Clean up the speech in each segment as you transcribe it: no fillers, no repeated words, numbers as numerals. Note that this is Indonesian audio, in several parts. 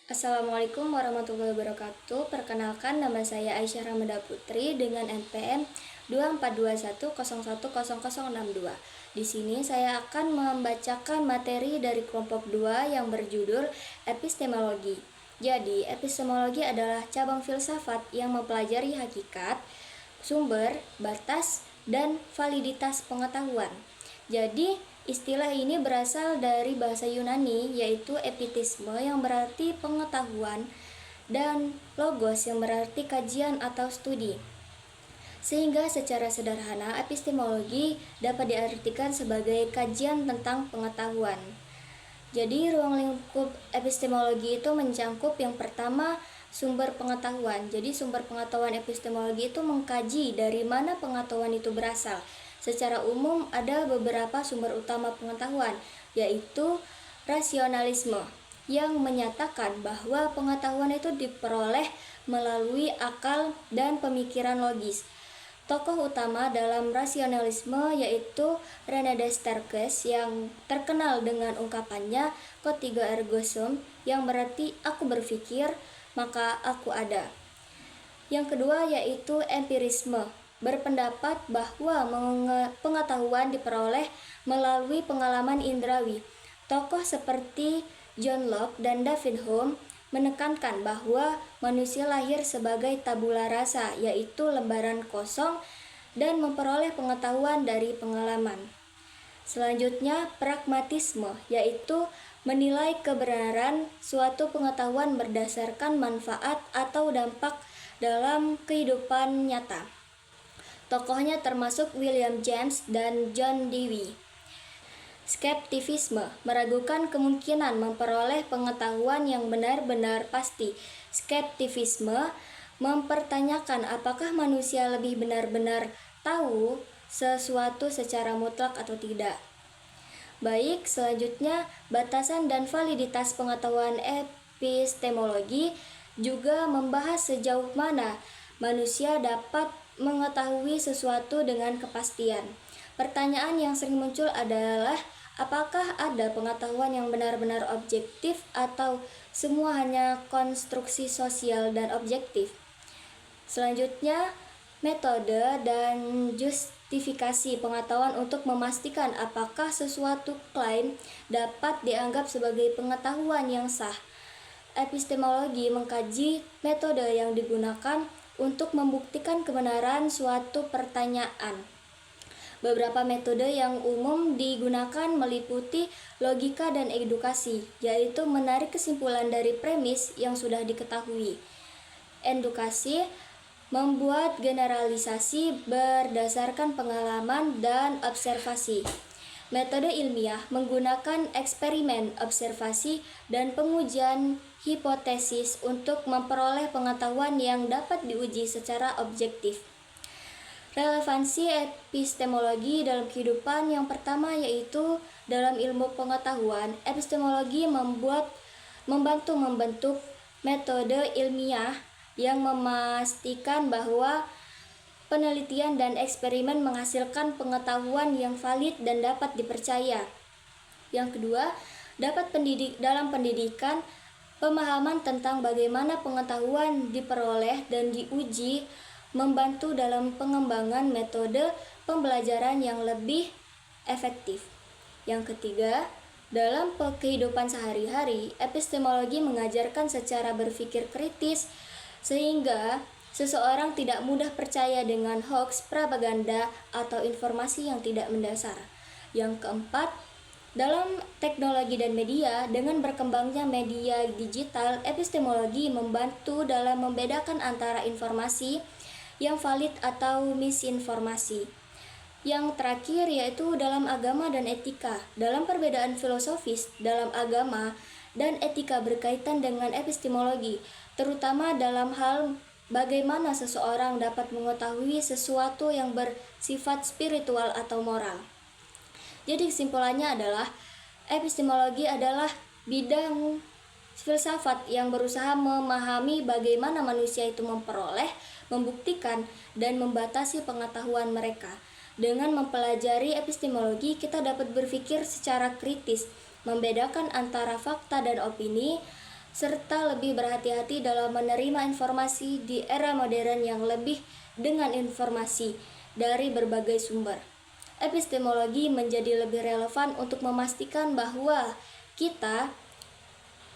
Assalamualaikum warahmatullahi wabarakatuh. Perkenalkan, nama saya Aisyah Ramada Putri dengan NPM 2421010062. Di sini saya akan membacakan materi dari kelompok 2 yang berjudul epistemologi. Jadi, epistemologi adalah cabang filsafat yang mempelajari hakikat, sumber, batas, dan validitas pengetahuan. Jadi, istilah ini berasal dari bahasa Yunani, yaitu epitisme yang berarti pengetahuan dan logos yang berarti kajian atau studi. Sehingga secara sederhana, epistemologi dapat diartikan sebagai kajian tentang pengetahuan. Jadi, ruang lingkup epistemologi itu mencangkup yang pertama, sumber pengetahuan. Jadi, sumber pengetahuan epistemologi itu mengkaji dari mana pengetahuan itu berasal. Secara umum ada beberapa sumber utama pengetahuan, yaitu rasionalisme yang menyatakan bahwa pengetahuan itu diperoleh melalui akal dan pemikiran logis. Tokoh utama dalam rasionalisme yaitu René Descartes yang terkenal dengan ungkapannya "Quod ergo sum", yang berarti aku berpikir maka aku ada. Yang kedua yaitu empirisme, berpendapat bahwa pengetahuan diperoleh melalui pengalaman indrawi. Tokoh seperti John Locke dan David Hume menekankan bahwa manusia lahir sebagai tabula rasa, yaitu lembaran kosong, dan memperoleh pengetahuan dari pengalaman. Selanjutnya, pragmatisme, yaitu menilai kebenaran suatu pengetahuan berdasarkan manfaat atau dampak dalam kehidupan nyata. Tokohnya termasuk William James dan John Dewey. Skeptisisme, meragukan kemungkinan memperoleh pengetahuan yang benar-benar pasti. Skeptisisme mempertanyakan apakah manusia lebih benar-benar tahu sesuatu secara mutlak atau tidak. Baik, selanjutnya batasan dan validitas pengetahuan epistemologi juga membahas sejauh mana manusia dapat mengetahui sesuatu dengan kepastian. Pertanyaan yang sering muncul adalah apakah ada pengetahuan yang benar-benar objektif atau semua hanya konstruksi sosial dan objektif. Selanjutnya, metode dan justifikasi pengetahuan untuk memastikan apakah sesuatu klaim dapat dianggap sebagai pengetahuan yang sah. Epistemologi mengkaji metode yang digunakan untuk membuktikan kebenaran suatu pertanyaan. Beberapa metode yang umum digunakan meliputi logika dan edukasi, yaitu menarik kesimpulan dari premis yang sudah diketahui. Edukasi membuat generalisasi berdasarkan pengalaman dan observasi. Metode ilmiah menggunakan eksperimen, observasi, dan pengujian hipotesis untuk memperoleh pengetahuan yang dapat diuji secara objektif. Relevansi epistemologi dalam kehidupan yang pertama yaitu dalam ilmu pengetahuan, epistemologi membantu membentuk metode ilmiah yang memastikan bahwa penelitian dan eksperimen menghasilkan pengetahuan yang valid dan dapat dipercaya. Yang kedua, dalam pendidikan, pemahaman tentang bagaimana pengetahuan diperoleh dan diuji membantu dalam pengembangan metode pembelajaran yang lebih efektif. Yang ketiga, dalam kehidupan sehari-hari, epistemologi mengajarkan secara berpikir kritis sehingga seseorang tidak mudah percaya dengan hoax, propaganda, atau informasi yang tidak mendasar. Yang keempat, dalam teknologi dan media, dengan berkembangnya media digital, epistemologi membantu dalam membedakan antara informasi yang valid atau misinformasi. Yang terakhir yaitu dalam agama dan etika. Dalam perbedaan filosofis dalam agama dan etika berkaitan dengan epistemologi, terutama dalam hal bagaimana seseorang dapat mengetahui sesuatu yang bersifat spiritual atau moral. Jadi kesimpulannya adalah epistemologi adalah bidang filsafat yang berusaha memahami bagaimana manusia itu memperoleh, membuktikan, dan membatasi pengetahuan mereka. Dengan mempelajari epistemologi, kita dapat berpikir secara kritis, membedakan antara fakta dan opini, serta lebih berhati-hati dalam menerima informasi di era modern yang lebih dengan informasi dari berbagai sumber. Epistemologi menjadi lebih relevan untuk memastikan bahwa kita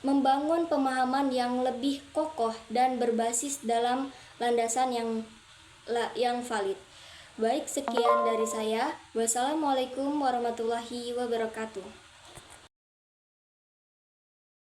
membangun pemahaman yang lebih kokoh dan berbasis dalam landasan yang valid. Baik, sekian dari saya. Wassalamualaikum warahmatullahi wabarakatuh.